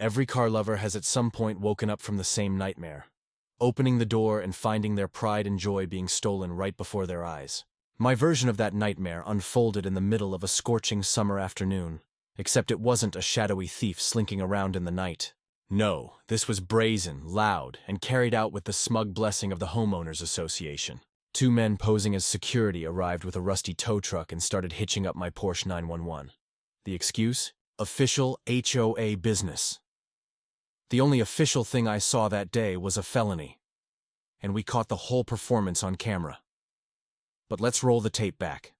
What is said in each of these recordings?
Every car lover has at some point woken up from the same nightmare, opening the door and finding their pride and joy being stolen right before their eyes. My version of that nightmare unfolded in the middle of a scorching summer afternoon, except it wasn't a shadowy thief slinking around in the night. No, this was brazen, loud, and carried out with the smug blessing of the Homeowners Association. Two men posing as security arrived with a rusty tow truck and started hitching up my Porsche 911. The excuse? Official HOA business. The only official thing I saw that day was a felony, and we caught the whole performance on camera. But let's roll the tape back.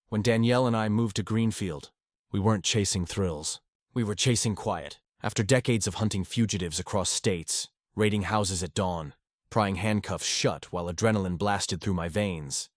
When Danielle and I moved to Greenfield, we weren't chasing thrills. We were chasing quiet. After decades of hunting fugitives across states, raiding houses at dawn, prying handcuffs shut while adrenaline blasted through my veins,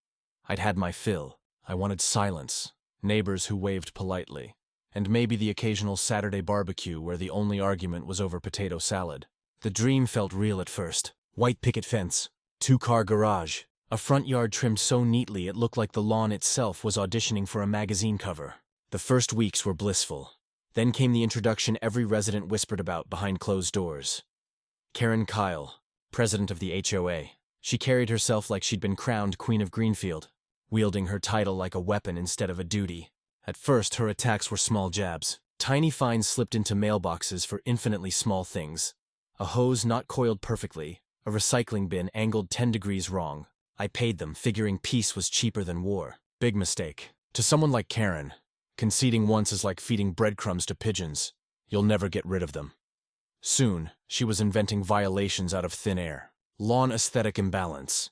I'd had my fill. I wanted silence, neighbors who waved politely, and maybe the occasional Saturday barbecue where the only argument was over potato salad. The dream felt real at first. White picket fence, two-car garage, a front yard trimmed so neatly it looked like the lawn itself was auditioning for a magazine cover. The first weeks were blissful. Then came the introduction every resident whispered about behind closed doors. Karen Kyle, president of the HOA. She carried herself like she'd been crowned Queen of Greenfield, wielding her title like a weapon instead of a duty. At first, her attacks were small jabs. Tiny fines slipped into mailboxes for infinitely small things. A hose not coiled perfectly, a recycling bin angled 10 degrees wrong. I paid them, figuring peace was cheaper than war. Big mistake. To someone like Karen, conceding once is like feeding breadcrumbs to pigeons. You'll never get rid of them. Soon, she was inventing violations out of thin air. Lawn aesthetic imbalance.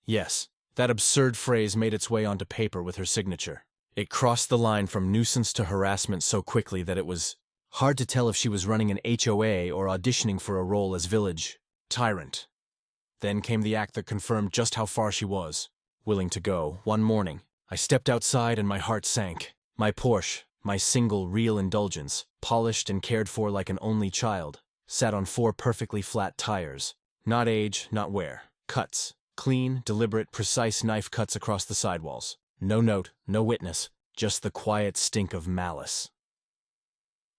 Yes, that absurd phrase made its way onto paper with her signature. It crossed the line from nuisance to harassment so quickly that it was hard to tell if she was running an HOA or auditioning for a role as village tyrant. Then came the act that confirmed just how far she was willing to go. One morning, I stepped outside and my heart sank. My Porsche, my single real indulgence, polished and cared for like an only child, sat on 4 perfectly flat tires. Not age, not wear. Cuts. Clean, deliberate, precise knife cuts across the sidewalls. No note, no witness, just the quiet stink of malice.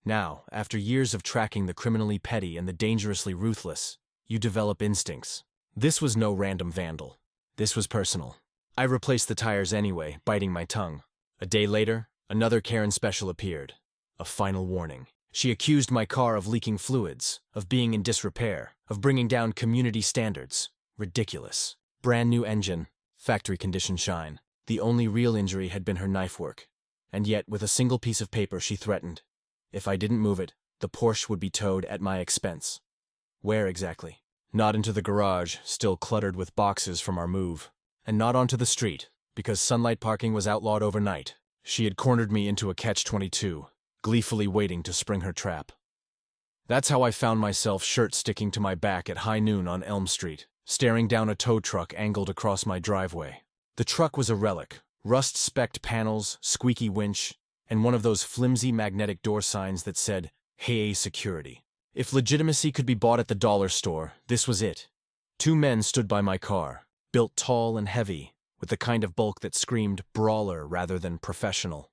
Now, after years of tracking the criminally petty and the dangerously ruthless, you develop instincts. This was no random vandal. This was personal. I replaced the tires anyway, biting my tongue. A day later, another Karen special appeared. A final warning. She accused my car of leaking fluids, of being in disrepair, of bringing down community standards. Ridiculous. Brand new engine, factory condition shine. The only real injury had been her knife work. And yet, with a single piece of paper, she threatened, if I didn't move it, the Porsche would be towed at my expense. Where exactly? Not into the garage, still cluttered with boxes from our move. And not onto the street, because sunlight parking was outlawed overnight. She had cornered me into a catch-22, gleefully waiting to spring her trap. That's how I found myself, shirt sticking to my back at high noon on Elm Street, staring down a tow truck angled across my driveway. The truck was a relic, rust-specked panels, squeaky winch, and one of those flimsy magnetic door signs that said, HOA Security. If legitimacy could be bought at the dollar store, this was it. 2 men stood by my car, built tall and heavy, with the kind of bulk that screamed brawler rather than professional.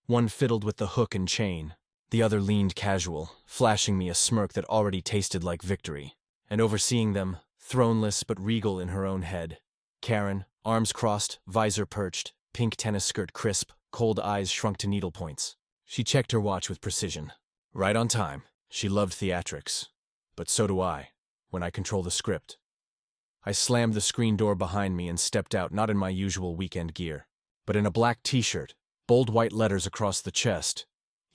One fiddled with the hook and chain, the other leaned casual, flashing me a smirk that already tasted like victory. And overseeing them, throneless but regal in her own head, Karen, arms crossed, visor perched, pink tennis skirt crisp, cold eyes shrunk to needlepoints. She checked her watch with precision. Right on time. She loved theatrics. But so do I, when I control the script. I slammed the screen door behind me and stepped out, not in my usual weekend gear, but in a black t-shirt, bold white letters across the chest.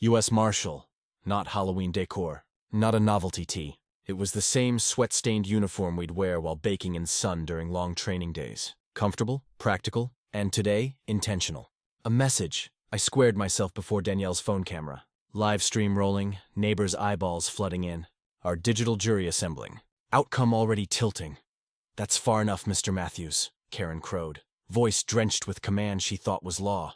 U.S. Marshal, not Halloween decor, not a novelty tee. It was the same sweat-stained uniform we'd wear while baking in sun during long training days. Comfortable, practical, and today, intentional. A message. I squared myself before Danielle's phone camera. Live stream rolling, neighbors' eyeballs flooding in. Our digital jury assembling. Outcome already tilting. That's far enough, Mr. Matthews, Karen crowed, voice drenched with command she thought was law.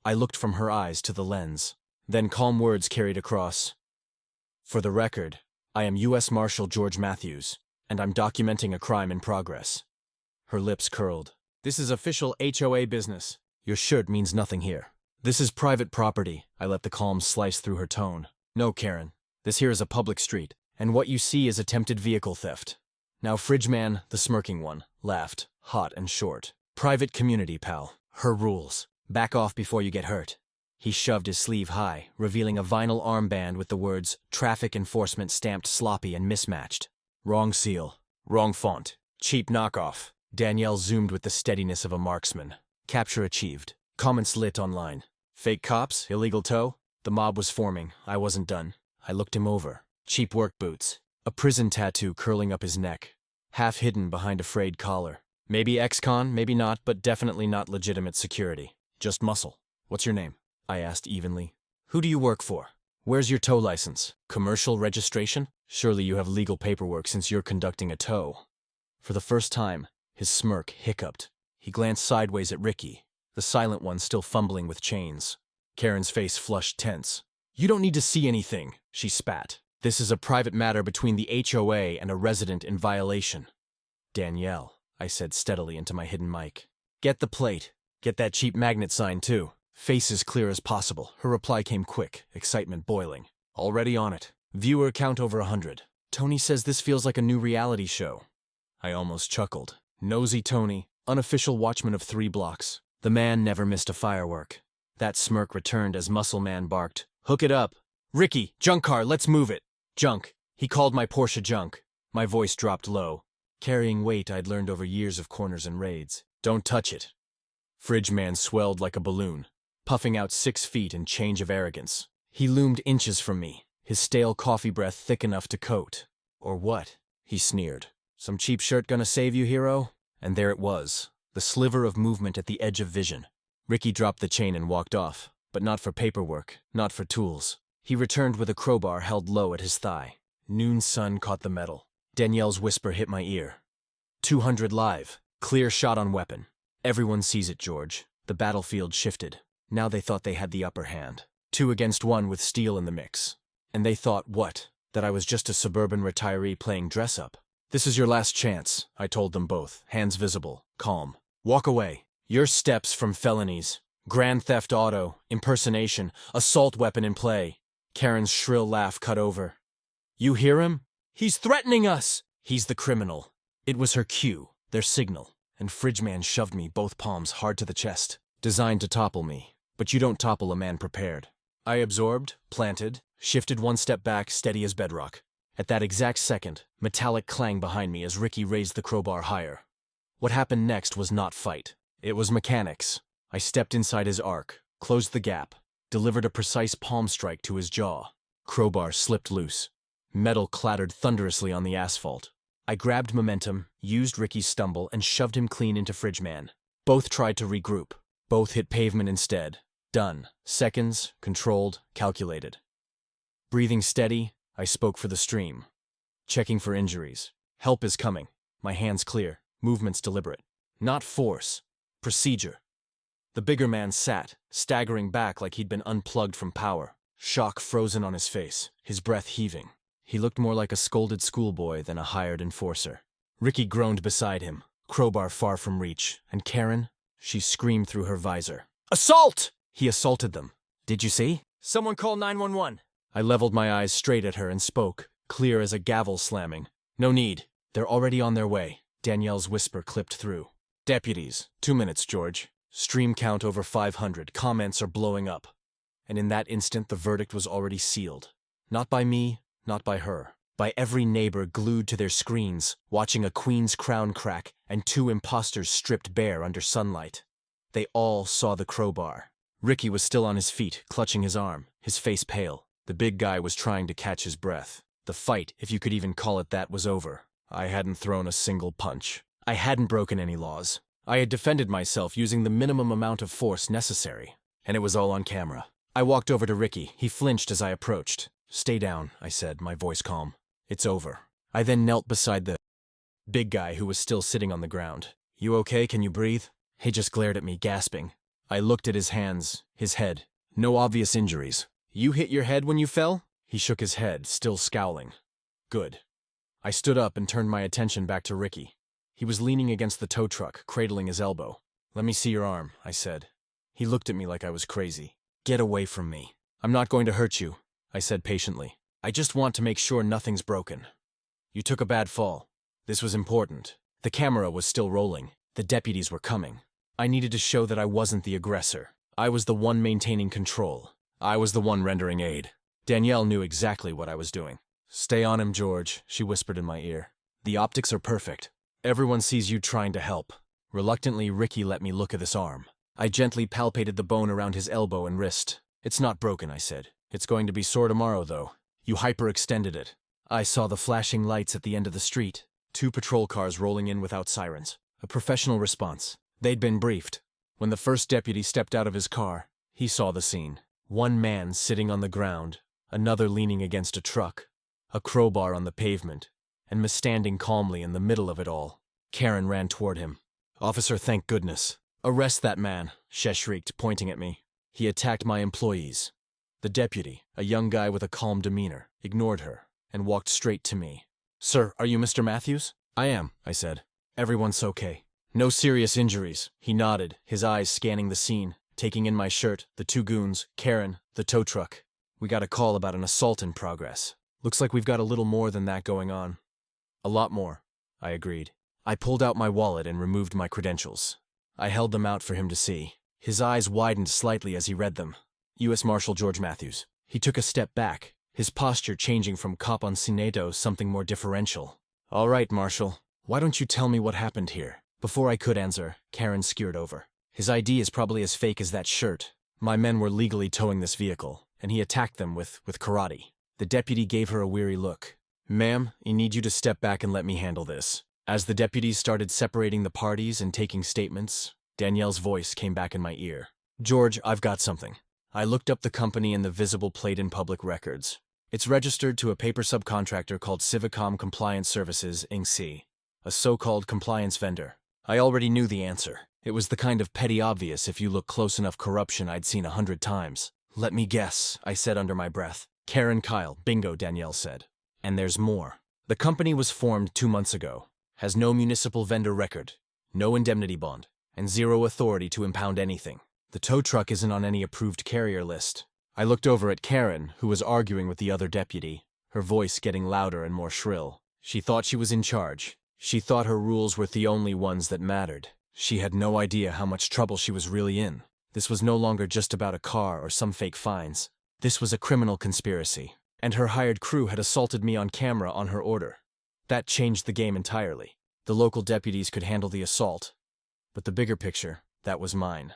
I looked from her eyes to the lens. Then calm words carried across. For the record, I am U.S. Marshal George Matthews, and I'm documenting a crime in progress. Her lips curled. This is official HOA business. Your shirt means nothing here. This is private property. I let the calm slice through her tone. No, Karen. This here is a public street, and what you see is attempted vehicle theft. Now Fridge Man, the smirking one, laughed, hot and short. Private community, pal. Her rules. Back off before you get hurt. He shoved his sleeve high, revealing a vinyl armband with the words traffic enforcement stamped sloppy and mismatched. Wrong seal. Wrong font. Cheap knockoff. Danielle zoomed with the steadiness of a marksman. Capture achieved. Comments lit online. Fake cops? Illegal tow? The mob was forming. I wasn't done. I looked him over. Cheap work boots. A prison tattoo curling up his neck. Half hidden behind a frayed collar. Maybe ex-con, maybe not, but definitely not legitimate security. Just muscle. What's your name? I asked evenly. Who do you work for? Where's your tow license? Commercial registration? Surely you have legal paperwork since you're conducting a tow. For the first time, his smirk hiccuped. He glanced sideways at Ricky, the silent one still fumbling with chains. Karen's face flushed tense. You don't need to see anything, she spat. This is a private matter between the HOA and a resident in violation. Danielle, I said steadily into my hidden mic. Get the plate. Get that cheap magnet sign, too. Face as clear as possible. Her reply came quick, excitement boiling. Already on it. Viewer count over 100. Tony says this feels like a new reality show. I almost chuckled. Nosy Tony, unofficial watchman of 3 blocks. The man never missed a firework. That smirk returned as Muscle Man barked, Hook it up. Ricky, junk car, let's move it. Junk. He called my Porsche junk. My voice dropped low, carrying weight I'd learned over years of corners and raids. Don't touch it. Fridge Man swelled like a balloon, puffing out 6 feet in change of arrogance. He loomed inches from me, his stale coffee breath thick enough to coat. Or what? He sneered. Some cheap shirt gonna save you, hero? And there it was, the sliver of movement at the edge of vision. Ricky dropped the chain and walked off, but not for paperwork, not for tools. He returned with a crowbar held low at his thigh. Noon sun caught the metal. Danielle's whisper hit my ear. 200 live. Clear shot on weapon. Everyone sees it, George. The battlefield shifted. Now they thought they had the upper hand. 2 against 1 with steel in the mix. And they thought, what? That I was just a suburban retiree playing dress-up. This is your last chance, I told them both, hands visible, calm. Walk away. Your steps from felonies. Grand theft auto, impersonation, assault weapon in play. Karen's shrill laugh cut over. You hear him? He's threatening us! He's the criminal. It was her cue, their signal, and Fridge Man shoved me, both palms hard to the chest, designed to topple me. But you don't topple a man prepared. I absorbed, planted, shifted 1 step back, steady as bedrock. At that exact second, metallic clang behind me as Ricky raised the crowbar higher. What happened next was not fight. It was mechanics. I stepped inside his arc, closed the gap, delivered a precise palm strike to his jaw. Crowbar slipped loose. Metal clattered thunderously on the asphalt. I grabbed momentum, used Ricky's stumble, and shoved him clean into Fridge Man. Both tried to regroup. Both hit pavement instead. Done. Seconds, controlled, calculated. Breathing steady, I spoke for the stream. Checking for injuries. Help is coming. My hands clear. Movements deliberate. Not force. Procedure. The bigger man sat, staggering back like he'd been unplugged from power. Shock frozen on his face, his breath heaving. He looked more like a scolded schoolboy than a hired enforcer. Ricky groaned beside him, crowbar far from reach, and Karen, she screamed through her visor. Assault! He assaulted them. Did you see? Someone call 911. I leveled my eyes straight at her and spoke, clear as a gavel slamming. No need. They're already on their way. Danielle's whisper clipped through. Deputies. 2 minutes, George. Stream count over 500. Comments are blowing up. And in that instant, the verdict was already sealed. Not by me, not by her. By every neighbor glued to their screens, watching a queen's crown crack and 2 imposters stripped bare under sunlight. They all saw the crowbar. Ricky was still on his feet, clutching his arm, his face pale. The big guy was trying to catch his breath. The fight, if you could even call it that, was over. I hadn't thrown a single punch. I hadn't broken any laws. I had defended myself using the minimum amount of force necessary. And it was all on camera. I walked over to Ricky. He flinched as I approached. Stay down, I said, my voice calm. It's over. I then knelt beside the big guy who was still sitting on the ground. You okay? Can you breathe? He just glared at me, gasping. I looked at his hands, his head. No obvious injuries. You hit your head when you fell? He shook his head, still scowling. Good. I stood up and turned my attention back to Ricky. He was leaning against the tow truck, cradling his elbow. Let me see your arm, I said. He looked at me like I was crazy. Get away from me. I'm not going to hurt you, I said patiently. I just want to make sure nothing's broken. You took a bad fall. This was important. The camera was still rolling. The deputies were coming. I needed to show that I wasn't the aggressor. I was the one maintaining control. I was the one rendering aid. Danielle knew exactly what I was doing. Stay on him, George, she whispered in my ear. The optics are perfect. Everyone sees you trying to help. Reluctantly, Ricky let me look at this arm. I gently palpated the bone around his elbow and wrist. It's not broken, I said. It's going to be sore tomorrow, though. You hyperextended it. I saw the flashing lights at the end of the street. 2 patrol cars rolling in without sirens. A professional response. They'd been briefed. When the first deputy stepped out of his car, he saw the scene. 1 man sitting on the ground, another leaning against a truck, a crowbar on the pavement, and me standing calmly in the middle of it all. Karen ran toward him. Officer, thank goodness. Arrest that man, she shrieked, pointing at me. He attacked my employees. The deputy, a young guy with a calm demeanor, ignored her and walked straight to me. Sir, are you Mr. Matthews? I am, I said. Everyone's okay. No serious injuries. He nodded, his eyes scanning the scene, taking in my shirt, the 2 goons, Karen, the tow truck. We got a call about an assault in progress. Looks like we've got a little more than that going on. A lot more, I agreed. I pulled out my wallet and removed my credentials. I held them out for him to see. His eyes widened slightly as he read them. U.S. Marshal George Matthews. He took a step back, his posture changing from cop on Cinedo something more differential. All right, Marshal. Why don't you tell me what happened here? Before I could answer, Karen skirted over. His ID is probably as fake as that shirt. My men were legally towing this vehicle, and he attacked them with karate. The deputy gave her a weary look. Ma'am, I need you to step back and let me handle this. As the deputies started separating the parties and taking statements, Danielle's voice came back in my ear. George, I've got something. I looked up the company and the visible plate in public records. It's registered to a paper subcontractor called Civicom Compliance Services, Inc., a so-called compliance vendor. I already knew the answer. It was the kind of petty obvious if you look close enough corruption I'd seen 100 times. Let me guess, I said under my breath. Karen Kyle, bingo, Danielle said. And there's more. The company was formed 2 months ago, has no municipal vendor record, no indemnity bond, and 0 authority to impound anything. The tow truck isn't on any approved carrier list. I looked over at Karen, who was arguing with the other deputy, her voice getting louder and more shrill. She thought she was in charge. She thought her rules were the only ones that mattered. She had no idea how much trouble she was really in. This was no longer just about a car or some fake fines. This was a criminal conspiracy, and her hired crew had assaulted me on camera on her order. That changed the game entirely. The local deputies could handle the assault, but the bigger picture, that was mine.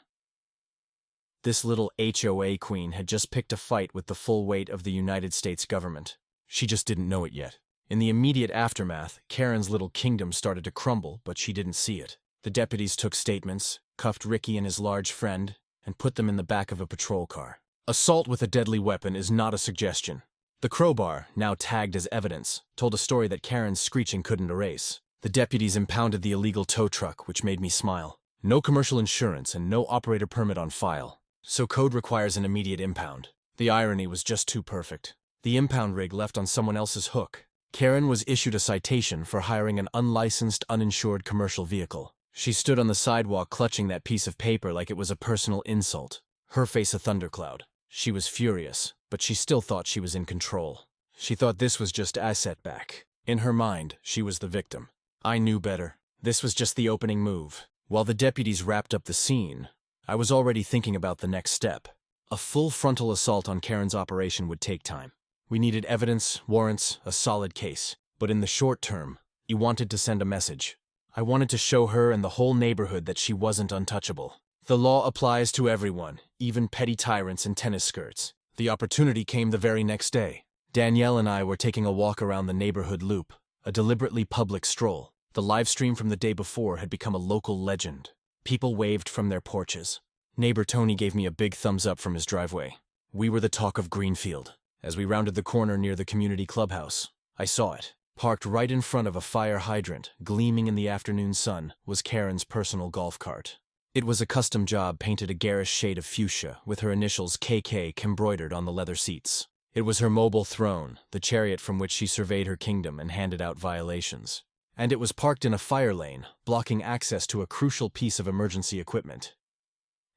This little HOA queen had just picked a fight with the full weight of the United States government. She just didn't know it yet. In the immediate aftermath, Karen's little kingdom started to crumble, but she didn't see it. The deputies took statements, cuffed Ricky and his large friend, and put them in the back of a patrol car. Assault with a deadly weapon is not a suggestion. The crowbar, now tagged as evidence, told a story that Karen's screeching couldn't erase. The deputies impounded the illegal tow truck, which made me smile. No commercial insurance and no operator permit on file. So code requires an immediate impound. The irony was just too perfect. The impound rig left on someone else's hook. Karen was issued a citation for hiring an unlicensed, uninsured commercial vehicle. She stood on the sidewalk clutching that piece of paper like it was a personal insult. Her face a thundercloud. She was furious, but she still thought she was in control. She thought this was just a setback. In her mind, she was the victim. I knew better. This was just the opening move. While the deputies wrapped up the scene, I was already thinking about the next step. A full frontal assault on Karen's operation would take time. We needed evidence, warrants, a solid case. But in the short term, I wanted to send a message. I wanted to show her and the whole neighborhood that she wasn't untouchable. The law applies to everyone, even petty tyrants in tennis skirts. The opportunity came the very next day. Danielle and I were taking a walk around the neighborhood loop, a deliberately public stroll. The live stream from the day before had become a local legend. People waved from their porches. Neighbor Tony gave me a big thumbs up from his driveway. We were the talk of Greenfield. As we rounded the corner near the community clubhouse, I saw it. Parked right in front of a fire hydrant, gleaming in the afternoon sun, was Karen's personal golf cart. It was a custom job painted a garish shade of fuchsia, with her initials KK embroidered on the leather seats. It was her mobile throne, the chariot from which she surveyed her kingdom and handed out violations. And it was parked in a fire lane, blocking access to a crucial piece of emergency equipment.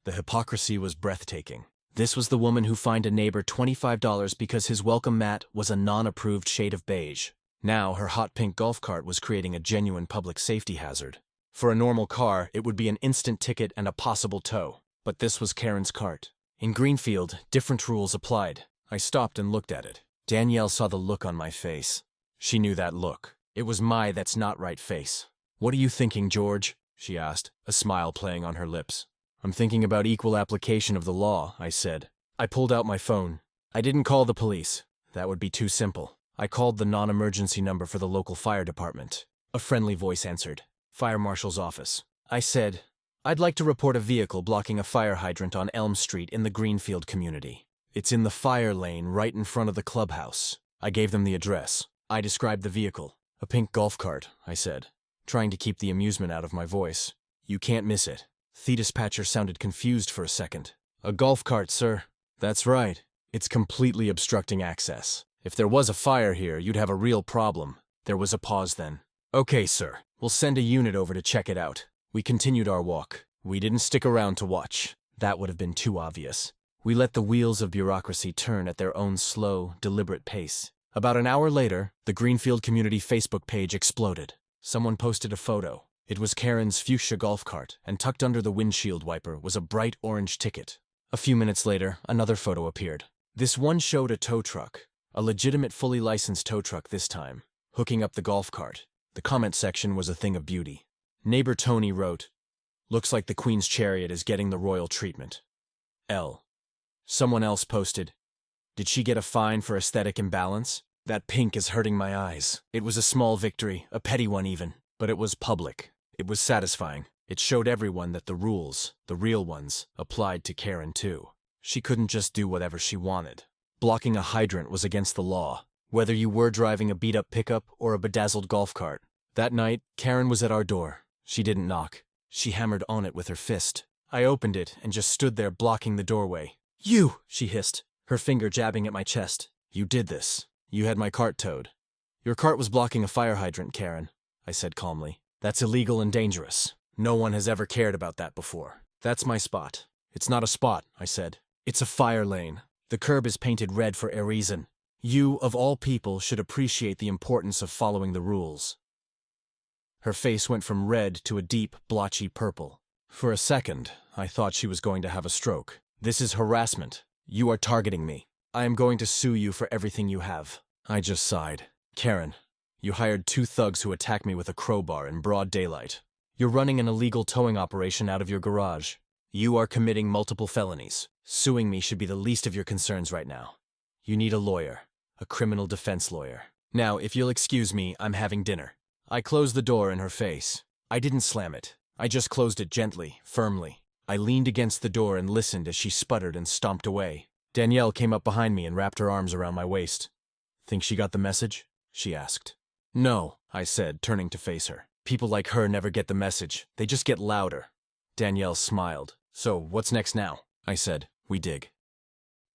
The hypocrisy was breathtaking. This was the woman who fined a neighbor $25 because his welcome mat was a non-approved shade of beige. Now, her hot pink golf cart was creating a genuine public safety hazard. For a normal car, it would be an instant ticket and a possible tow. But this was Karen's cart. In Greenfield, different rules applied. I stopped and looked at it. Danielle saw the look on my face. She knew that look. It was my "that's not right" face. "What are you thinking, George?" she asked, a smile playing on her lips. "I'm thinking about equal application of the law," I said. I pulled out my phone. I didn't call the police. That would be too simple. I called the non-emergency number for the local fire department. A friendly voice answered. "Fire Marshal's office." I said, "I'd like to report a vehicle blocking a fire hydrant on Elm Street in the Greenfield community. It's in the fire lane right in front of the clubhouse." I gave them the address. I described the vehicle. "A pink golf cart," I said, trying to keep the amusement out of my voice. "You can't miss it." The dispatcher sounded confused for a second. "A golf cart, sir." "That's right. It's completely obstructing access. If there was a fire here, you'd have a real problem." There was a pause then. "Okay, sir. We'll send a unit over to check it out." We continued our walk. We didn't stick around to watch. That would have been too obvious. We let the wheels of bureaucracy turn at their own slow, deliberate pace. About an hour later, the Greenfield Community Facebook page exploded. Someone posted a photo. It was Karen's fuchsia golf cart, and tucked under the windshield wiper was a bright orange ticket. A few minutes later, another photo appeared. This one showed a tow truck, a legitimate fully licensed tow truck this time, hooking up the golf cart. The comment section was a thing of beauty. Neighbor Tony wrote, "Looks like the Queen's Chariot is getting the royal treatment. L." Someone else posted, "Did she get a fine for aesthetic imbalance? That pink is hurting my eyes." It was a small victory, a petty one even, but it was public. It was satisfying. It showed everyone that the rules, the real ones, applied to Karen too. She couldn't just do whatever she wanted. Blocking a hydrant was against the law, whether you were driving a beat-up pickup or a bedazzled golf cart. That night, Karen was at our door. She didn't knock. She hammered on it with her fist. I opened it and just stood there blocking the doorway. "You!" she hissed, her finger jabbing at my chest. "You did this. You had my cart towed." "Your cart was blocking a fire hydrant, Karen," I said calmly. "That's illegal and dangerous. No one has ever cared about that before. That's my spot." "It's not a spot," I said. "It's a fire lane. The curb is painted red for a reason. You, of all people, should appreciate the importance of following the rules." Her face went from red to a deep, blotchy purple. For a second, I thought she was going to have a stroke. "This is harassment. You are targeting me. I am going to sue you for everything you have." I just sighed. "Karen, you hired 2 thugs who attacked me with a crowbar in broad daylight. You're running an illegal towing operation out of your garage. You are committing multiple felonies. Suing me should be the least of your concerns right now. You need a lawyer, a criminal defense lawyer. Now, if you'll excuse me, I'm having dinner." I closed the door in her face. I didn't slam it. I just closed it gently, firmly. I leaned against the door and listened as she sputtered and stomped away. Danielle came up behind me and wrapped her arms around my waist. "Think she got the message?" she asked. "No," I said, turning to face her. "People like her never get the message. They just get louder." Danielle smiled. "So, what's next now?" I said. "We dig."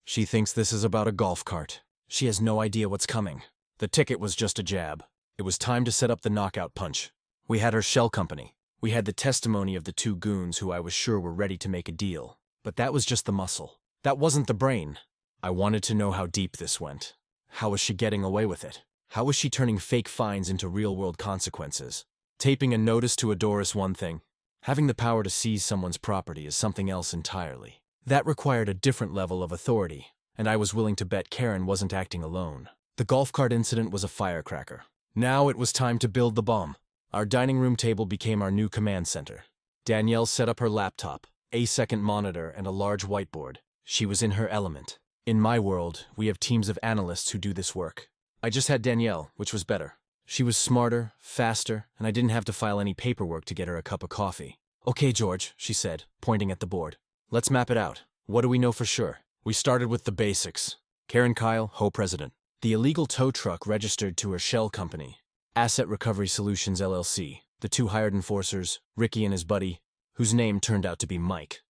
"She thinks this is about a golf cart. She has no idea what's coming. The ticket was just a jab. It was time to set up the knockout punch. We had her shell company. We had the testimony of the 2 goons who I was sure were ready to make a deal. But that was just the muscle. That wasn't the brain. I wanted to know how deep this went. How was she getting away with it? How was she turning fake fines into real-world consequences? Taping a notice to a door is one thing. Having the power to seize someone's property is something else entirely. That required a different level of authority, and I was willing to bet Karen wasn't acting alone. The golf cart incident was a firecracker. Now it was time to build the bomb. Our dining room table became our new command center. Danielle set up her laptop, a second monitor, and a large whiteboard. She was in her element. In my world, we have teams of analysts who do this work. I just had Danielle, which was better. She was smarter, faster, and I didn't have to file any paperwork to get her a cup of coffee. "Okay, George," she said, pointing at the board. "Let's map it out. What do we know for sure?" We started with the basics. Karen Kyle, HOA president. The illegal tow truck registered to her shell company, Asset Recovery Solutions LLC. The 2 hired enforcers, Ricky and his buddy, whose name turned out to be Mike.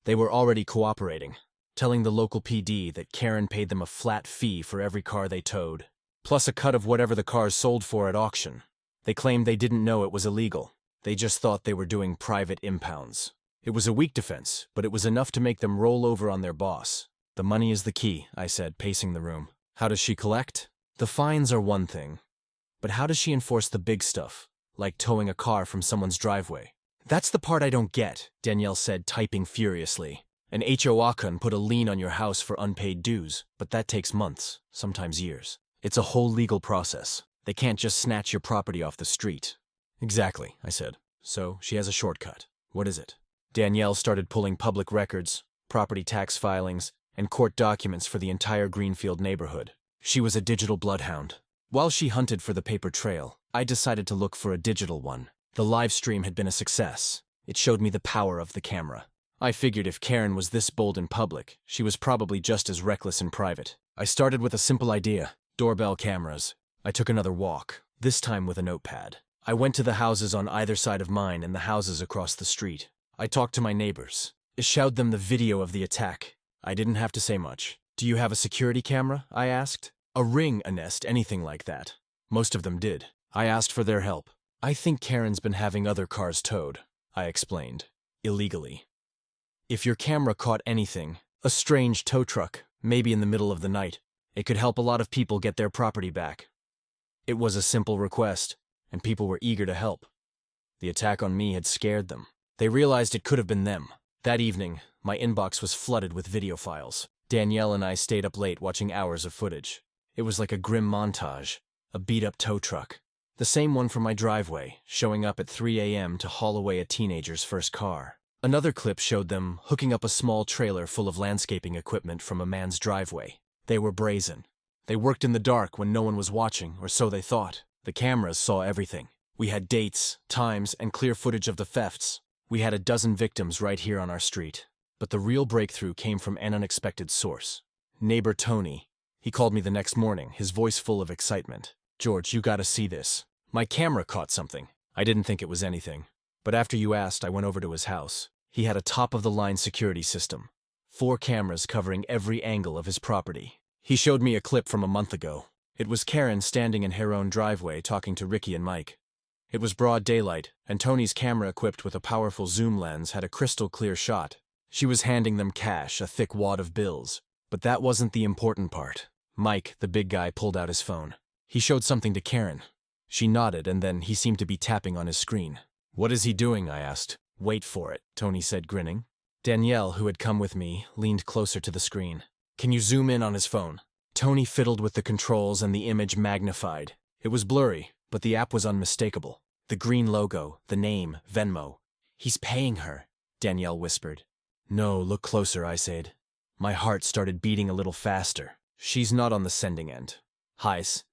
They were already cooperating, telling the local PD that Karen paid them a flat fee for every car they towed, plus a cut of whatever the cars sold for at auction. They claimed they didn't know it was illegal. They just thought they were doing private impounds. It was a weak defense, but it was enough to make them roll over on their boss. The money is the key, I said, pacing the room. How does she collect? The fines are one thing. But how does she enforce the big stuff, like towing a car from someone's driveway? That's the part I don't get, Danielle said, typing furiously. An HOA can put a lien on your house for unpaid dues, but that takes months, sometimes years. It's a whole legal process. They can't just snatch your property off the street. Exactly, I said. So she has a shortcut. What is it? Danielle started pulling public records, property tax filings, and court documents for the entire Greenfield neighborhood. She was a digital bloodhound. While she hunted for the paper trail, I decided to look for a digital one. The live stream had been a success. It showed me the power of the camera. I figured if Karen was this bold in public, she was probably just as reckless in private. I started with a simple idea: doorbell cameras. I took another walk, this time with a notepad. I went to the houses on either side of mine and the houses across the street. I talked to my neighbors. I showed them the video of the attack. I didn't have to say much. Do you have a security camera? I asked. A ring, a Nest, anything like that. Most of them did. I asked for their help. I think Karen's been having other cars towed, I explained. Illegally. If your camera caught anything, a strange tow truck, maybe in the middle of the night, it could help a lot of people get their property back. It was a simple request, and people were eager to help. The attack on me had scared them. They realized it could have been them. That evening, my inbox was flooded with video files. Danielle and I stayed up late watching hours of footage. It was like a grim montage, a beat-up tow truck. The same one from my driveway, showing up at 3 a.m. to haul away a teenager's first car. Another clip showed them hooking up a small trailer full of landscaping equipment from a man's driveway. They were brazen. They worked in the dark when no one was watching, or so they thought. The cameras saw everything. We had dates, times, and clear footage of the thefts. We had a dozen victims right here on our street. But the real breakthrough came from an unexpected source. Neighbor Tony. He called me the next morning, his voice full of excitement. George, you gotta see this. My camera caught something. I didn't think it was anything. But after you asked, I went over to his house. He had a top-of-the-line security system. 4 cameras covering every angle of his property. He showed me a clip from a month ago. It was Karen standing in her own driveway talking to Ricky and Mike. It was broad daylight, and Tony's camera equipped with a powerful zoom lens had a crystal-clear shot. She was handing them cash, a thick wad of bills. But that wasn't the important part. Mike, the big guy, pulled out his phone. He showed something to Karen. She nodded, and then he seemed to be tapping on his screen. What is he doing? I asked. Wait for it, Tony said, grinning. Danielle, who had come with me, leaned closer to the screen. Can you zoom in on his phone? Tony fiddled with the controls and the image magnified. It was blurry, but the app was unmistakable. The green logo, the name, Venmo. He's paying her, Danielle whispered. No, look closer, I said. My heart started beating a little faster. She's not on the sending end. Heis.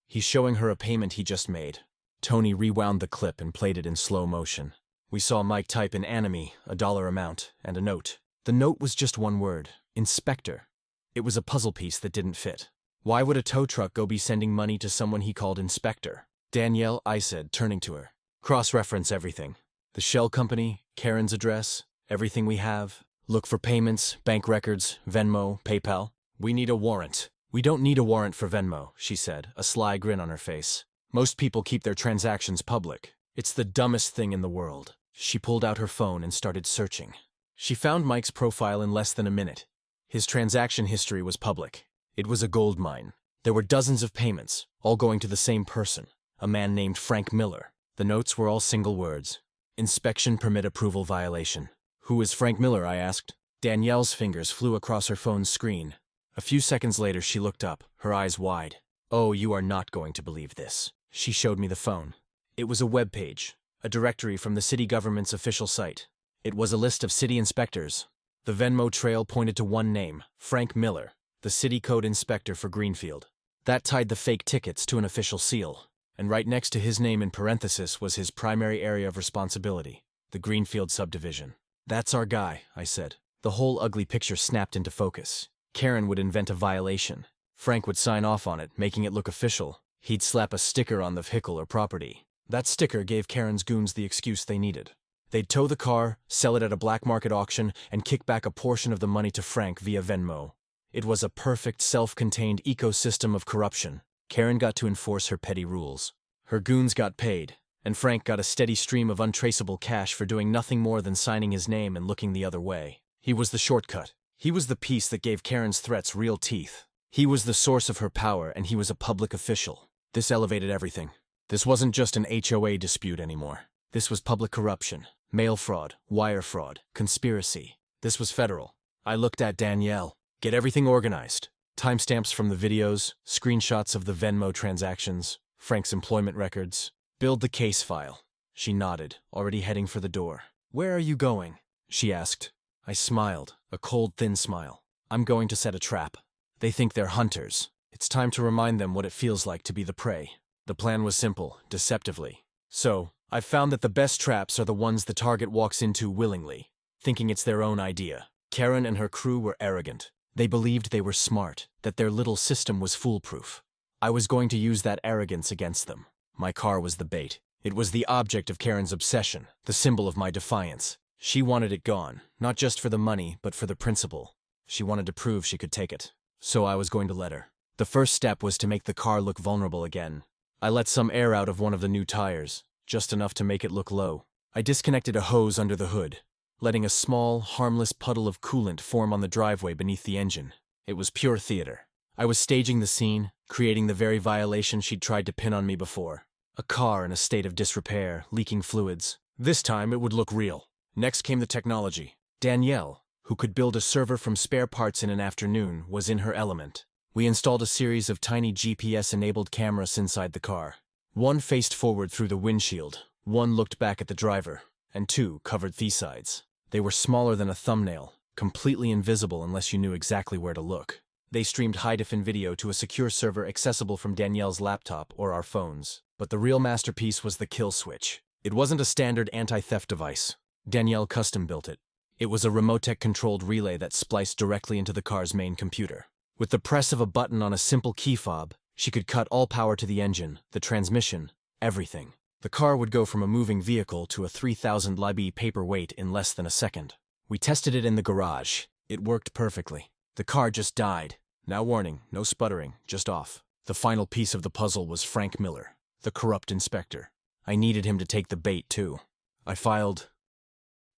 He's showing her a payment he just made. Tony rewound the clip and played it in slow motion. We saw Mike type in enemy, a dollar amount, and a note. The note was just one word, Inspector. It was a puzzle piece that didn't fit. Why would a tow truck go be sending money to someone he called Inspector? Danielle, I said, turning to her. Cross-reference everything. The shell company, Karen's address, everything we have. Look for payments, bank records, Venmo, PayPal. We need a warrant. We don't need a warrant for Venmo, she said, a sly grin on her face. Most people keep their transactions public. It's the dumbest thing in the world. She pulled out her phone and started searching. She found Mike's profile in less than a minute. His transaction history was public. It was a gold mine. There were dozens of payments, all going to the same person, a man named Frank Miller. The notes were all single words. Inspection permit approval violation. Who is Frank Miller? I asked. Danielle's fingers flew across her phone's screen. A few seconds later, she looked up, her eyes wide. Oh, you are not going to believe this. She showed me the phone. It was a web page, a directory from the city government's official site. It was a list of city inspectors. The Venmo trail pointed to one name, Frank Miller, the city code inspector for Greenfield. That tied the fake tickets to an official seal. And right next to his name in parenthesis was his primary area of responsibility, the Greenfield subdivision. That's our guy, I said. The whole ugly picture snapped into focus. Karen would invent a violation. Frank would sign off on it, making it look official. He'd slap a sticker on the vehicle or property. That sticker gave Karen's goons the excuse they needed. They'd tow the car, sell it at a black market auction, and kick back a portion of the money to Frank via Venmo. It was a perfect, self-contained ecosystem of corruption. Karen got to enforce her petty rules. Her goons got paid, and Frank got a steady stream of untraceable cash for doing nothing more than signing his name and looking the other way. He was the shortcut. He was the piece that gave Karen's threats real teeth. He was the source of her power, and he was a public official. This elevated everything. This wasn't just an HOA dispute anymore. This was public corruption, mail fraud, wire fraud, conspiracy. This was federal. I looked at Danielle. Get everything organized. Timestamps from the videos, screenshots of the Venmo transactions, Frank's employment records. Build the case file. She nodded, already heading for the door. Where are you going? She asked. I smiled, a cold, thin smile. I'm going to set a trap. They think they're hunters. It's time to remind them what it feels like to be the prey. The plan was simple, deceptively. So, I've found that the best traps are the ones the target walks into willingly, thinking it's their own idea. Karen and her crew were arrogant. They believed they were smart, that their little system was foolproof. I was going to use that arrogance against them. My car was the bait. It was the object of Karen's obsession, the symbol of my defiance. She wanted it gone, not just for the money, but for the principle. She wanted to prove she could take it. So I was going to let her. The first step was to make the car look vulnerable again. I let some air out of one of the new tires, just enough to make it look low. I disconnected a hose under the hood, letting a small, harmless puddle of coolant form on the driveway beneath the engine. It was pure theater. I was staging the scene, creating the very violation she'd tried to pin on me before. A car in a state of disrepair, leaking fluids. This time it would look real. Next came the technology. Danielle, who could build a server from spare parts in an afternoon, was in her element. We installed a series of tiny GPS-enabled cameras inside the car. One faced forward through the windshield, one looked back at the driver, and two covered the sides. They were smaller than a thumbnail, completely invisible unless you knew exactly where to look. They streamed high-definition video to a secure server accessible from Danielle's laptop or our phones. But the real masterpiece was the kill switch. It wasn't a standard anti-theft device. Danielle custom-built it. It was a Remotech-controlled relay that spliced directly into the car's main computer. With the press of a button on a simple key fob, she could cut all power to the engine, the transmission, everything. The car would go from a moving vehicle to a 3,000 libby paperweight in less than a second. We tested it in the garage. It worked perfectly. The car just died. Now warning, no sputtering, just off. The final piece of the puzzle was Frank Miller, the corrupt inspector. I needed him to take the bait, too. I filed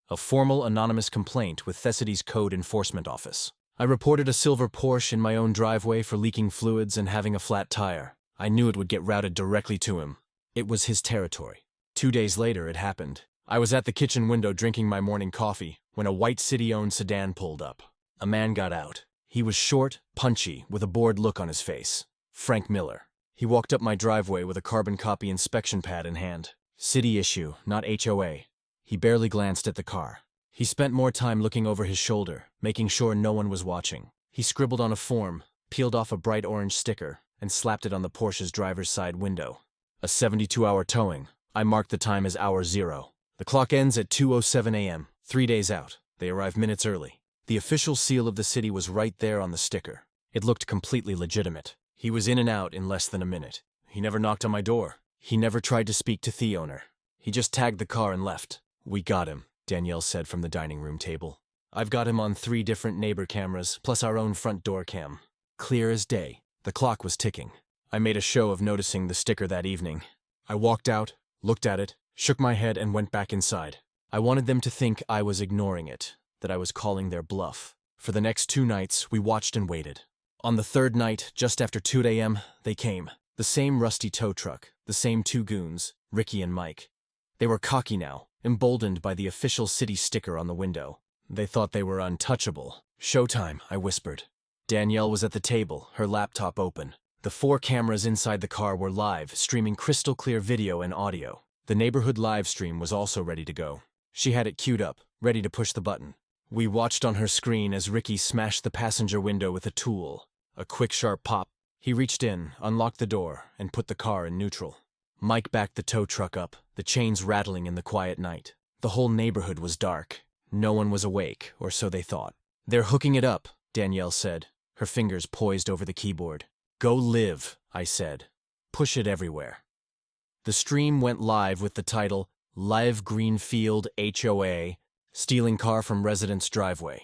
a formal anonymous complaint with Thesidy's Code Enforcement Office. I reported a silver Porsche in my own driveway for leaking fluids and having a flat tire. I knew it would get routed directly to him. It was his territory. 2 days later, it happened. I was at the kitchen window drinking my morning coffee when a white city-owned sedan pulled up. A man got out. He was short, punchy, with a bored look on his face. Frank Miller. He walked up my driveway with a carbon copy inspection pad in hand. City issue, not HOA. He barely glanced at the car. He spent more time looking over his shoulder, making sure no one was watching. He scribbled on a form, peeled off a bright orange sticker, and slapped it on the Porsche's driver's side window. A 72-hour towing. I marked the time as hour 0. The clock ends at 2:07 a.m., 3 days out. They arrive minutes early. The official seal of the city was right there on the sticker. It looked completely legitimate. He was in and out in less than a minute. He never knocked on my door. He never tried to speak to the owner. He just tagged the car and left. We got him, Danielle said from the dining room table. I've got him on 3 different neighbor cameras, plus our own front door cam. Clear as day. The clock was ticking. I made a show of noticing the sticker that evening. I walked out, looked at it, shook my head, and went back inside. I wanted them to think I was ignoring it, that I was calling their bluff. For the next 2 nights, we watched and waited. On the 3rd night, just after 2 a.m., they came. The same rusty tow truck, the same 2 goons, Ricky and Mike. They were cocky now, emboldened by the official city sticker on the window. They thought they were untouchable. Showtime, I whispered. Danielle was at the table, her laptop open. The 4 cameras inside the car were live, streaming crystal-clear video and audio. The neighborhood live stream was also ready to go. She had it queued up, ready to push the button. We watched on her screen as Ricky smashed the passenger window with a tool. A quick, sharp pop. He reached in, unlocked the door, and put the car in neutral. Mike backed the tow truck up, the chains rattling in the quiet night. The whole neighborhood was dark. No one was awake, or so they thought. They're hooking it up, Danielle said, her fingers poised over the keyboard. Go live, I said. Push it everywhere. The stream went live with the title, Live Greenfield HOA, Stealing Car from Resident's Driveway.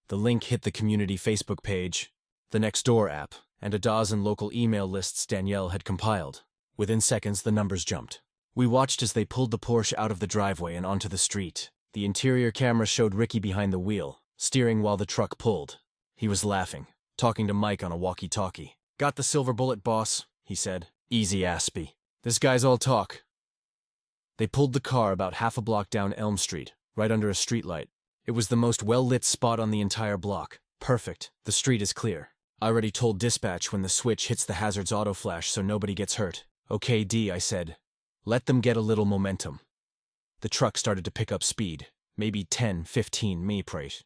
The link hit the community Facebook page, the Nextdoor app, and a dozen local email lists Danielle had compiled. Within seconds, the numbers jumped. We watched as they pulled the Porsche out of the driveway and onto the street. The interior camera showed Ricky behind the wheel, steering while the truck pulled. He was laughing, talking to Mike on a walkie-talkie. "Got the silver bullet, boss," he said. "Easy, Aspie. This guy's all talk." They pulled the car about half a block down Elm Street, right under a streetlight. It was the most well-lit spot on the entire block. Perfect. The street is clear. I already told dispatch when the switch hits the hazard's auto flash so nobody gets hurt. "Okay, D," I said. "Let them get a little momentum." The truck started to pick up speed, maybe 10, 15 mph.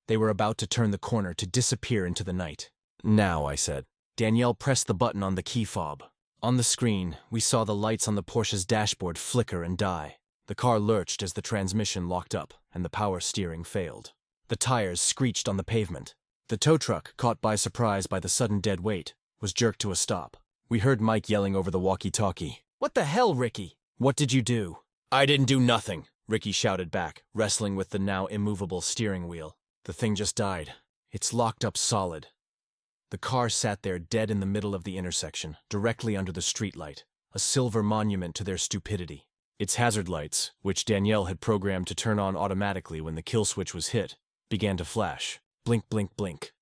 They were about to turn the corner to disappear into the night. "Now," I said. Danielle pressed the button on the key fob. On the screen, we saw the lights on the Porsche's dashboard flicker and die. The car lurched as the transmission locked up and the power steering failed. The tires screeched on the pavement. The tow truck, caught by surprise by the sudden dead weight, was jerked to a stop. We heard Mike yelling over the walkie-talkie. "What the hell, Ricky? What did you do?" "I didn't do nothing," Ricky shouted back, wrestling with the now immovable steering wheel. "The thing just died. It's locked up solid." The car sat there dead in the middle of the intersection, directly under the streetlight, a silver monument to their stupidity. Its hazard lights, which Danielle had programmed to turn on automatically when the kill switch was hit, began to flash. Blink, blink, blink.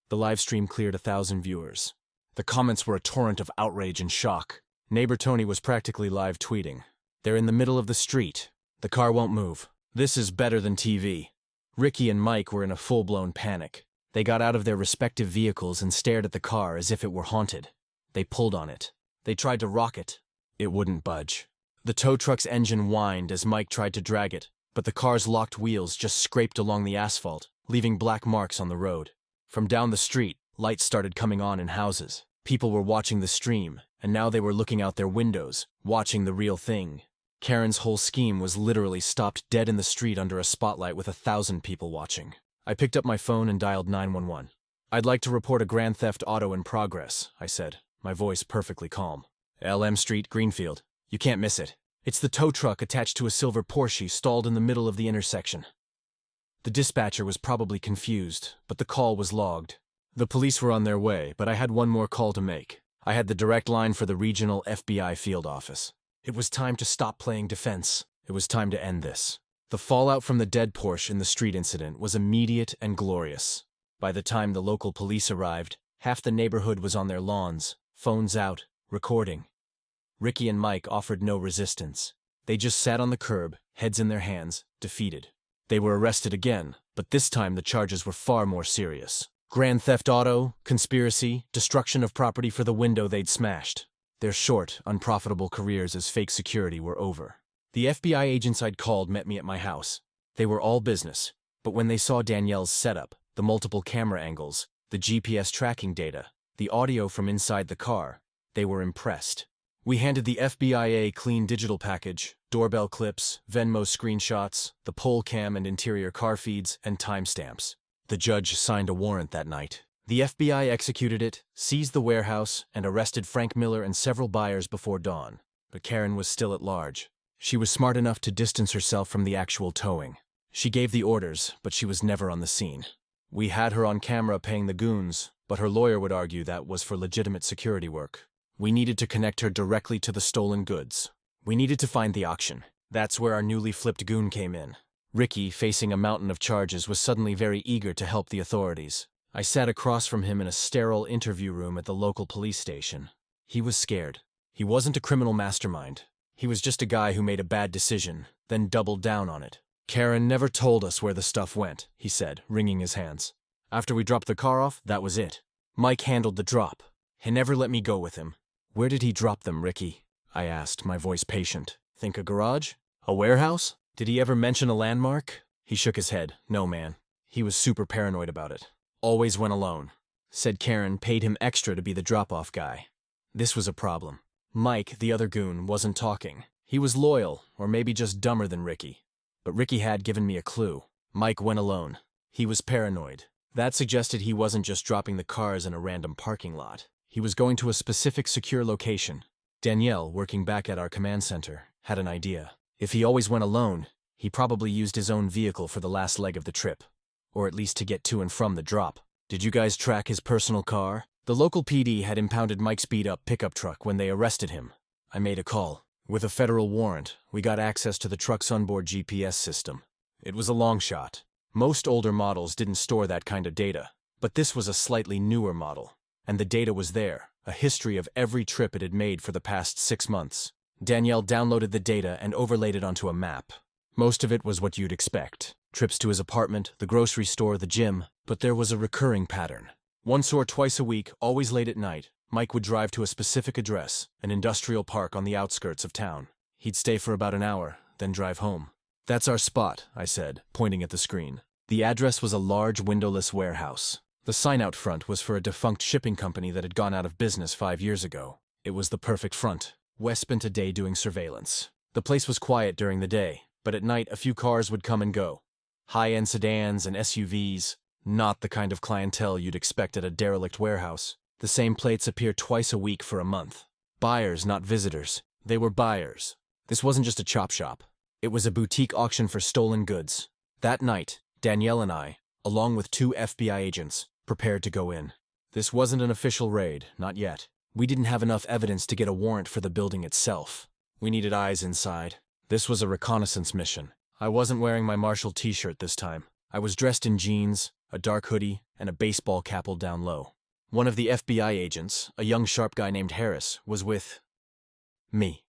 The live stream cleared 1,000 viewers. The comments were a torrent of outrage and shock. Neighbor Tony was practically live tweeting. "They're in the middle of the street. The car won't move. This is better than TV." Ricky and Mike were in a full-blown panic. They got out of their respective vehicles and stared at the car as if it were haunted. They pulled on it. They tried to rock it. It wouldn't budge. The tow truck's engine whined as Mike tried to drag it, but the car's locked wheels just scraped along the asphalt, leaving black marks on the road. From down the street, lights started coming on in houses. People were watching the stream, and now they were looking out their windows, watching the real thing. Karen's whole scheme was literally stopped dead in the street under a spotlight with 1,000 people watching. I picked up my phone and dialed 911. "I'd like to report a grand theft auto in progress," I said, my voice perfectly calm. "LM Street, Greenfield. You can't miss it. It's the tow truck attached to a silver Porsche stalled in the middle of the intersection." The dispatcher was probably confused, but the call was logged. The police were on their way, but I had one more call to make. I had the direct line for the regional FBI field office. It was time to stop playing defense. It was time to end this. The fallout from the dead Porsche in the street incident was immediate and glorious. By the time the local police arrived, half the neighborhood was on their lawns, phones out, recording. Ricky and Mike offered no resistance. They just sat on the curb, heads in their hands, defeated. They were arrested again, but this time the charges were far more serious. Grand theft auto, conspiracy, destruction of property for the window they'd smashed. Their short, unprofitable careers as fake security were over. The FBI agents I'd called met me at my house. They were all business, but when they saw Danielle's setup, the multiple camera angles, the GPS tracking data, the audio from inside the car, they were impressed. We handed the FBI a clean digital package, doorbell clips, Venmo screenshots, the poll cam and interior car feeds, and timestamps. The judge signed a warrant that night. The FBI executed it, seized the warehouse, and arrested Frank Miller and several buyers before dawn. But Karen was still at large. She was smart enough to distance herself from the actual towing. She gave the orders, but she was never on the scene. We had her on camera paying the goons, but her lawyer would argue that was for legitimate security work. We needed to connect her directly to the stolen goods. We needed to find the auction. That's where our newly flipped goon came in. Ricky, facing a mountain of charges, was suddenly very eager to help the authorities. I sat across from him in a sterile interview room at the local police station. He was scared. He wasn't a criminal mastermind. He was just a guy who made a bad decision, then doubled down on it. "Karen never told us where the stuff went," he said, wringing his hands. "After we dropped the car off, that was it. Mike handled the drop. He never let me go with him." "Where did he drop them, Ricky?" I asked, my voice patient. "Think a garage? A warehouse? Did he ever mention a landmark?" He shook his head. "No, man. He was super paranoid about it. Always went alone. Said Karen paid him extra to be the drop-off guy." This was a problem. Mike, the other goon, wasn't talking. He was loyal, or maybe just dumber than Ricky. But Ricky had given me a clue. Mike went alone. He was paranoid. That suggested he wasn't just dropping the cars in a random parking lot. He was going to a specific secure location. Danielle, working back at our command center, had an idea. If he always went alone, he probably used his own vehicle for the last leg of the trip. Or at least to get to and from the drop. "Did you guys track his personal car?" The local PD had impounded Mike's beat-up pickup truck when they arrested him. I made a call. With a federal warrant, we got access to the truck's onboard GPS system. It was a long shot. Most older models didn't store that kind of data, but this was a slightly newer model. And the data was there, a history of every trip it had made for the past 6 months. Danielle downloaded the data and overlaid it onto a map. Most of it was what you'd expect. Trips to his apartment, the grocery store, the gym. But there was a recurring pattern. Once or twice a week, always late at night, Mike would drive to a specific address, an industrial park on the outskirts of town. He'd stay for about an hour, then drive home. "That's our spot," I said, pointing at the screen. The address was a large windowless warehouse. The sign out front was for a defunct shipping company that had gone out of business 5 years ago. It was the perfect front. Wes spent a day doing surveillance. The place was quiet during the day, but at night a few cars would come and go. High-end sedans and SUVs, not the kind of clientele you'd expect at a derelict warehouse. The same plates appear twice a week for a month. Buyers, not visitors. They were buyers. This wasn't just a chop shop. It was a boutique auction for stolen goods. That night, Danielle and I, along with 2 FBI agents, prepared to go in. This wasn't an official raid, not yet. We didn't have enough evidence to get a warrant for the building itself. We needed eyes inside. This was a reconnaissance mission. I wasn't wearing my Marshal t-shirt this time. I was dressed in jeans, a dark hoodie, and a baseball cap pulled down low. One of the FBI agents, a young sharp guy named Harris, was with me.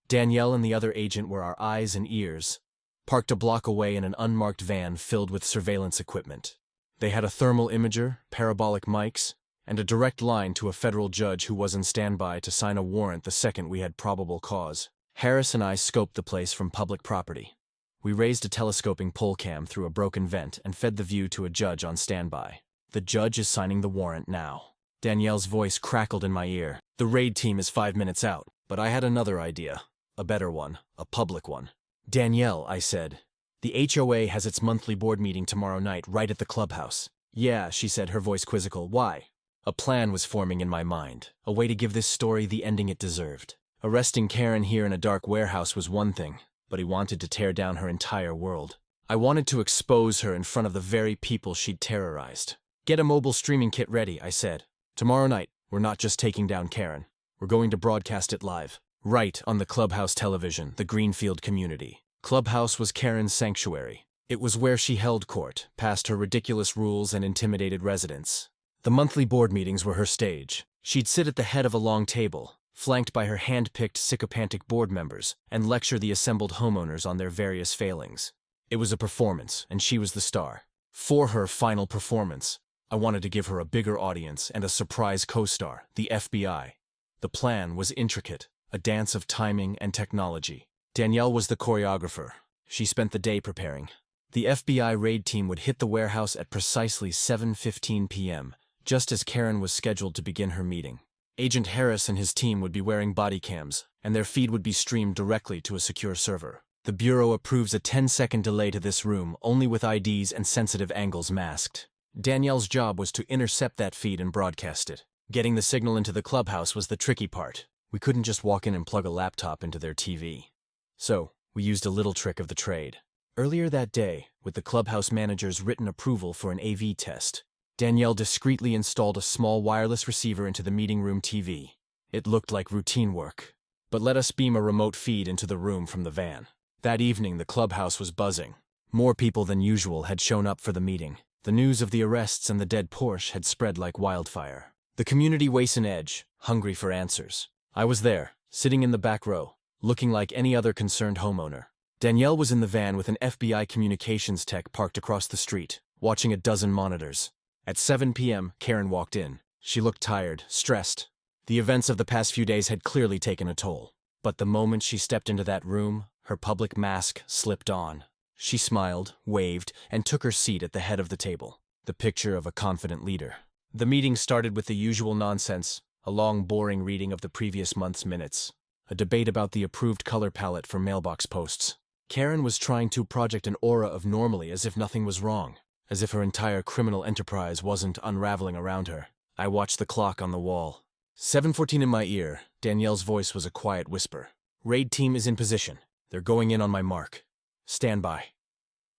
Danielle and the other agent were our eyes and ears, parked a block away in an unmarked van filled with surveillance equipment. They had a thermal imager, parabolic mics, and a direct line to a federal judge who was on standby to sign a warrant the second we had probable cause. Harris and I scoped the place from public property. We raised a telescoping pole cam through a broken vent and fed the view to a judge on standby. "The judge is signing the warrant now." Danielle's voice crackled in my ear. "The raid team is 5 minutes out." But I had another idea. A better one. A public one. "Danielle," I said, "the HOA has its monthly board meeting tomorrow night right at the clubhouse." "Yeah," she said, her voice quizzical. "Why?" A plan was forming in my mind. A way to give this story the ending it deserved. Arresting Karen here in a dark warehouse was one thing, but he wanted to tear down her entire world. I wanted to expose her in front of the very people she'd terrorized. "Get a mobile streaming kit ready," I said. "Tomorrow night, we're not just taking down Karen. We're going to broadcast it live. Right on the clubhouse television, the Greenfield community." Clubhouse was Karen's sanctuary. It was where she held court, passed her ridiculous rules, and intimidated residents. The monthly board meetings were her stage. She'd sit at the head of a long table, flanked by her hand-picked sycophantic board members, and lecture the assembled homeowners on their various failings. It was a performance, and she was the star. For her final performance, I wanted to give her a bigger audience and a surprise co-star, the FBI. The plan was intricate, a dance of timing and technology. Danielle was the choreographer. She spent the day preparing. The FBI raid team would hit the warehouse at precisely 7:15 p.m., just as Karen was scheduled to begin her meeting. Agent Harris and his team would be wearing body cams, and their feed would be streamed directly to a secure server. The Bureau approves a 10-second delay to this room, only with IDs and sensitive angles masked. Danielle's job was to intercept that feed and broadcast it. Getting the signal into the clubhouse was the tricky part. We couldn't just walk in and plug a laptop into their TV. So, we used a little trick of the trade. Earlier that day, with the clubhouse manager's written approval for an AV test, Danielle discreetly installed a small wireless receiver into the meeting room TV. It looked like routine work, but let us beam a remote feed into the room from the van. That evening, the clubhouse was buzzing. More people than usual had shown up for the meeting. The news of the arrests and the dead Porsche had spread like wildfire. The community waits an edge, hungry for answers. I was there, sitting in the back row, looking like any other concerned homeowner. Danielle was in the van with an FBI communications tech parked across the street, watching a dozen monitors. At 7 p.m., Karen walked in. She looked tired, stressed. The events of the past few days had clearly taken a toll. But the moment she stepped into that room, her public mask slipped on. She smiled, waved, and took her seat at the head of the table, the picture of a confident leader. The meeting started with the usual nonsense, a long, boring reading of the previous month's minutes, a debate about the approved color palette for mailbox posts. Karen was trying to project an aura of normally as if nothing was wrong, as if her entire criminal enterprise wasn't unraveling around her. I watched the clock on the wall. 7:14 in my ear, Danielle's voice was a quiet whisper. "Raid team is in position. They're going in on my mark. Stand by."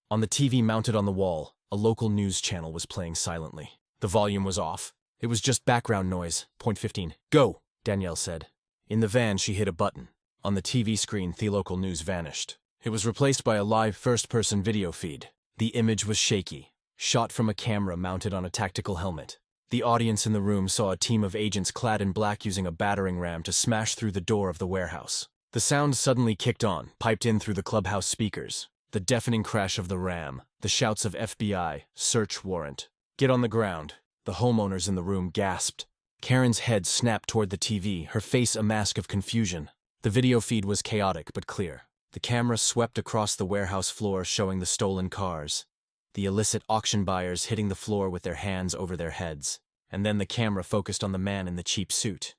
On the TV mounted on the wall, a local news channel was playing silently. The volume was off. It was just background noise. Point 15. "Go," Danielle said. In the van, she hit a button. On the TV screen, the local news vanished. It was replaced by a live first-person video feed. The image was shaky, shot from a camera mounted on a tactical helmet. The audience in the room saw a team of agents clad in black using a battering ram to smash through the door of the warehouse. The sound suddenly kicked on, piped in through the clubhouse speakers. The deafening crash of the ram, the shouts of FBI, search warrant. Get on the ground. The homeowners in the room gasped. Karen's head snapped toward the TV, her face a mask of confusion. The video feed was chaotic but clear. The camera swept across the warehouse floor showing the stolen cars, the illicit auction buyers hitting the floor with their hands over their heads, and then the camera focused on the man in the cheap suit.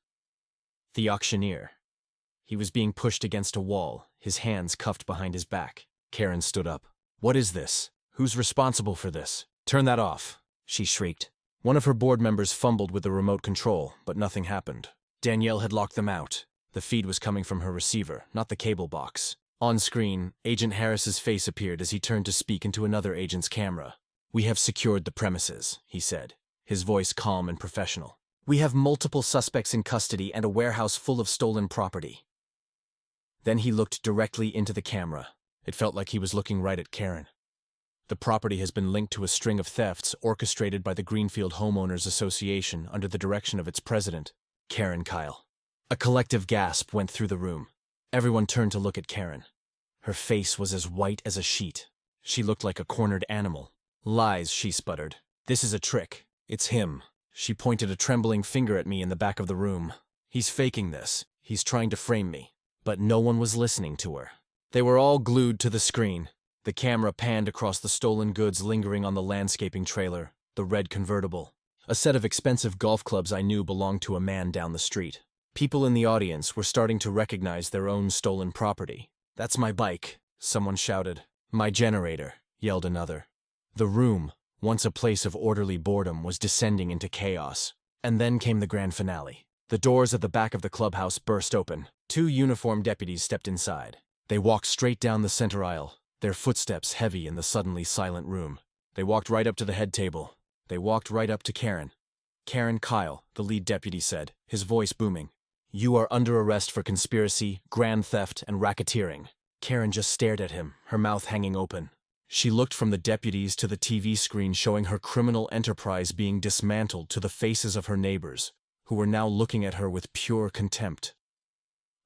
The auctioneer. He was being pushed against a wall, his hands cuffed behind his back. Karen stood up. What is this? Who's responsible for this? Turn that off, she shrieked. One of her board members fumbled with the remote control, but nothing happened. Danielle had locked them out. The feed was coming from her receiver, not the cable box. On screen, Agent Harris's face appeared as he turned to speak into another agent's camera. We have secured the premises, he said, his voice calm and professional. We have multiple suspects in custody and a warehouse full of stolen property. Then he looked directly into the camera. It felt like he was looking right at Karen. The property has been linked to a string of thefts orchestrated by the Greenfield Homeowners Association under the direction of its president, Karen Kyle. A collective gasp went through the room. Everyone turned to look at Karen. Her face was as white as a sheet. She looked like a cornered animal. Lies, she sputtered. This is a trick. It's him. She pointed a trembling finger at me in the back of the room. He's faking this. He's trying to frame me. But no one was listening to her. They were all glued to the screen. The camera panned across the stolen goods lingering on the landscaping trailer, the red convertible. A set of expensive golf clubs I knew belonged to a man down the street. People in the audience were starting to recognize their own stolen property. That's my bike, someone shouted. My generator, yelled another. The room, once a place of orderly boredom, was descending into chaos. And then came the grand finale. The doors at the back of the clubhouse burst open. 2 uniformed deputies stepped inside. They walked straight down the center aisle, their footsteps heavy in the suddenly silent room. They walked right up to the head table. They walked right up to Karen. Karen Kyle, the lead deputy said, his voice booming. You are under arrest for conspiracy, grand theft, and racketeering. Karen just stared at him, her mouth hanging open. She looked from the deputies to the TV screen showing her criminal enterprise being dismantled to the faces of her neighbors, who were now looking at her with pure contempt.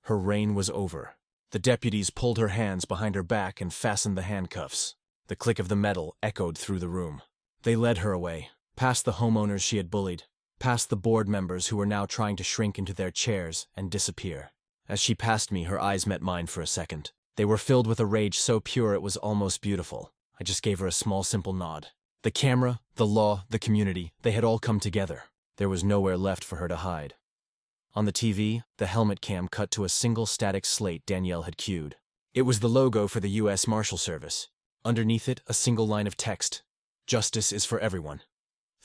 Her reign was over. The deputies pulled her hands behind her back and fastened the handcuffs. The click of the metal echoed through the room. They led her away, past the homeowners she had bullied, past the board members who were now trying to shrink into their chairs and disappear. As she passed me, her eyes met mine for a second. They were filled with a rage so pure it was almost beautiful. I just gave her a small, simple nod. The camera, the law, the community, they had all come together. There was nowhere left for her to hide. On the TV, the helmet cam cut to a single static slate Danielle had cued. It was the logo for the U.S. Marshal Service. Underneath it, a single line of text. Justice is for everyone.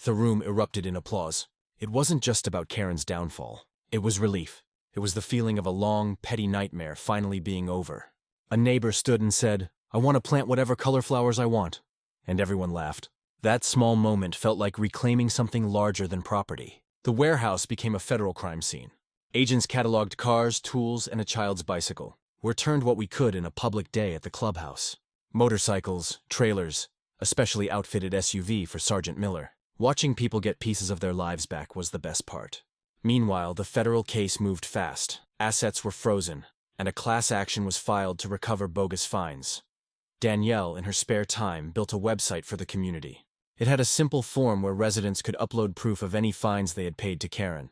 The room erupted in applause. It wasn't just about Karen's downfall. It was relief. It was the feeling of a long, petty nightmare finally being over. A neighbor stood and said, I want to plant whatever color flowers I want. And everyone laughed. That small moment felt like reclaiming something larger than property. The warehouse became a federal crime scene. Agents cataloged cars, tools, and a child's bicycle. We turned what we could in a public day at the clubhouse. Motorcycles, trailers, a specially outfitted SUV for Sergeant Miller. Watching people get pieces of their lives back was the best part. Meanwhile, the federal case moved fast. Assets were frozen, and a class action was filed to recover bogus fines. Danielle, in her spare time, built a website for the community. It had a simple form where residents could upload proof of any fines they had paid to Karen.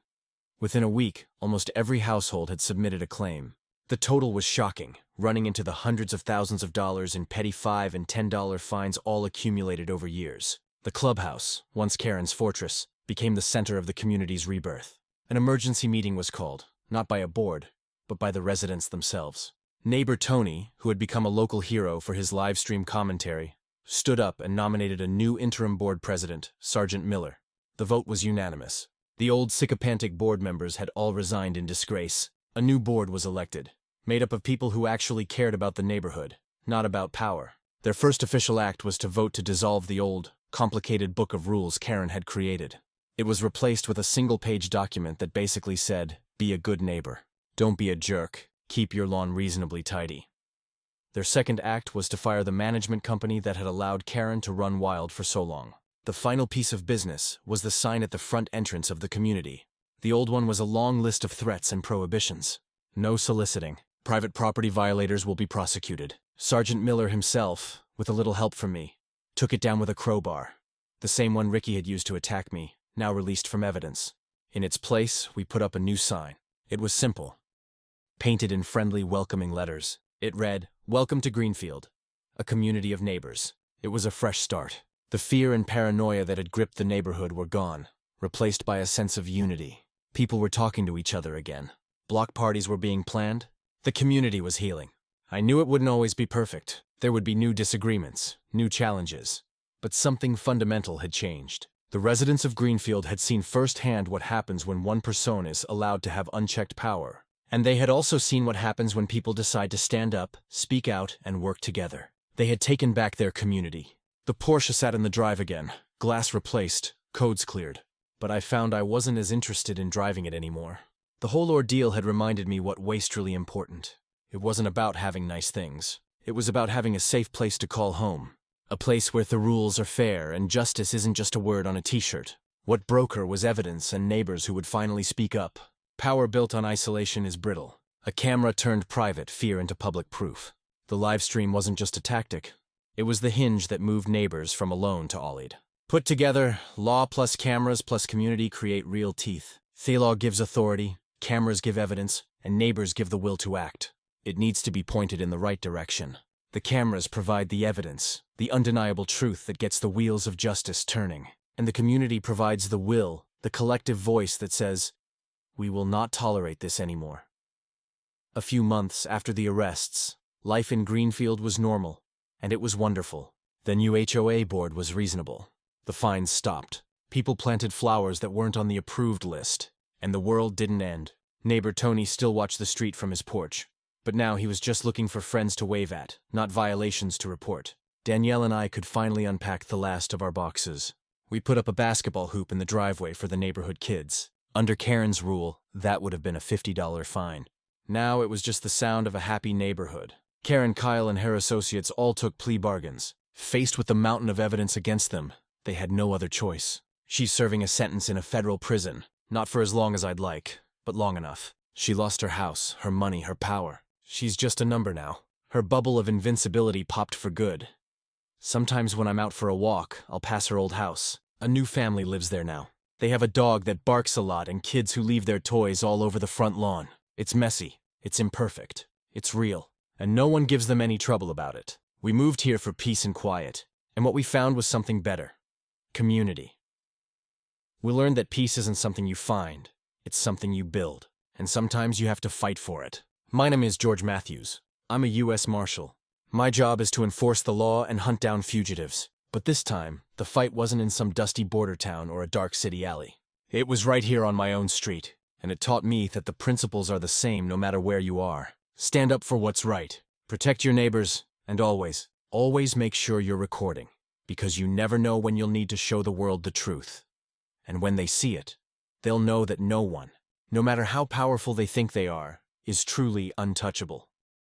Within a week, almost every household had submitted a claim. The total was shocking, running into the hundreds of thousands of dollars in petty $5 and $10 fines all accumulated over years. The clubhouse, once Karen's fortress, became the center of the community's rebirth. An emergency meeting was called, not by a board, but by the residents themselves. Neighbor Tony, who had become a local hero for his live stream commentary, stood up and nominated a new interim board president, Sergeant Miller. The vote was unanimous. The old sycophantic board members had all resigned in disgrace. A new board was elected, made up of people who actually cared about the neighborhood, not about power. Their first official act was to vote to dissolve the old, complicated book of rules Karen had created. It was replaced with a single-page document that basically said, be a good neighbor. Don't be a jerk. Keep your lawn reasonably tidy. Their second act was to fire the management company that had allowed Karen to run wild for so long. The final piece of business was the sign at the front entrance of the community. The old one was a long list of threats and prohibitions. No soliciting. Private property violators will be prosecuted. Sergeant Miller himself, with a little help from me, took it down with a crowbar. The same one Ricky had used to attack me, now released from evidence. In its place, we put up a new sign. It was simple. Painted in friendly, welcoming letters. It read, "Welcome to Greenfield, a community of neighbors." It was a fresh start. The fear and paranoia that had gripped the neighborhood were gone, replaced by a sense of unity. People were talking to each other again. Block parties were being planned. The community was healing. I knew it wouldn't always be perfect. There would be new disagreements, new challenges. But something fundamental had changed. The residents of Greenfield had seen firsthand what happens when one person is allowed to have unchecked power. And they had also seen what happens when people decide to stand up, speak out, and work together. They had taken back their community. The Porsche sat in the drive again, glass replaced, codes cleared. But I found I wasn't as interested in driving it anymore. The whole ordeal had reminded me what was truly important. It wasn't about having nice things. It was about having a safe place to call home. A place where the rules are fair and justice isn't just a word on a t-shirt. What broke her was evidence and neighbors who would finally speak up. Power built on isolation is brittle. A camera turned private fear into public proof. The live stream wasn't just a tactic. It was the hinge that moved neighbors from alone to allied. Put together, law plus cameras plus community create real teeth. The law gives authority, cameras give evidence, and neighbors give the will to act. It needs to be pointed in the right direction. The cameras provide the evidence, the undeniable truth that gets the wheels of justice turning. And the community provides the will, the collective voice that says, "We will not tolerate this anymore." A few months after the arrests, life in Greenfield was normal, and it was wonderful. The new HOA board was reasonable. The fines stopped. People planted flowers that weren't on the approved list, and the world didn't end. Neighbor Tony still watched the street from his porch, but now he was just looking for friends to wave at, not violations to report. Danielle and I could finally unpack the last of our boxes. We put up a basketball hoop in the driveway for the neighborhood kids. Under Karen's rule, that would have been a $50 fine. Now it was just the sound of a happy neighborhood. Karen, Kyle, and her associates all took plea bargains. Faced with the mountain of evidence against them, they had no other choice. She's serving a sentence in a federal prison, not for as long as I'd like, but long enough. She lost her house, her money, her power. She's just a number now. Her bubble of invincibility popped for good. Sometimes when I'm out for a walk, I'll pass her old house. A new family lives there now. They have a dog that barks a lot and kids who leave their toys all over the front lawn. It's messy, it's imperfect, it's real, and no one gives them any trouble about it. We moved here for peace and quiet, and what we found was something better. Community. We learned that peace isn't something you find, it's something you build, and sometimes you have to fight for it. My name is George Matthews. I'm a U.S. Marshal. My job is to enforce the law and hunt down fugitives. But this time, the fight wasn't in some dusty border town or a dark city alley. It was right here on my own street, and it taught me that the principles are the same no matter where you are. Stand up for what's right, protect your neighbors, and always, always make sure you're recording, because you never know when you'll need to show the world the truth. And when they see it, they'll know that no one, no matter how powerful they think they are, is truly untouchable.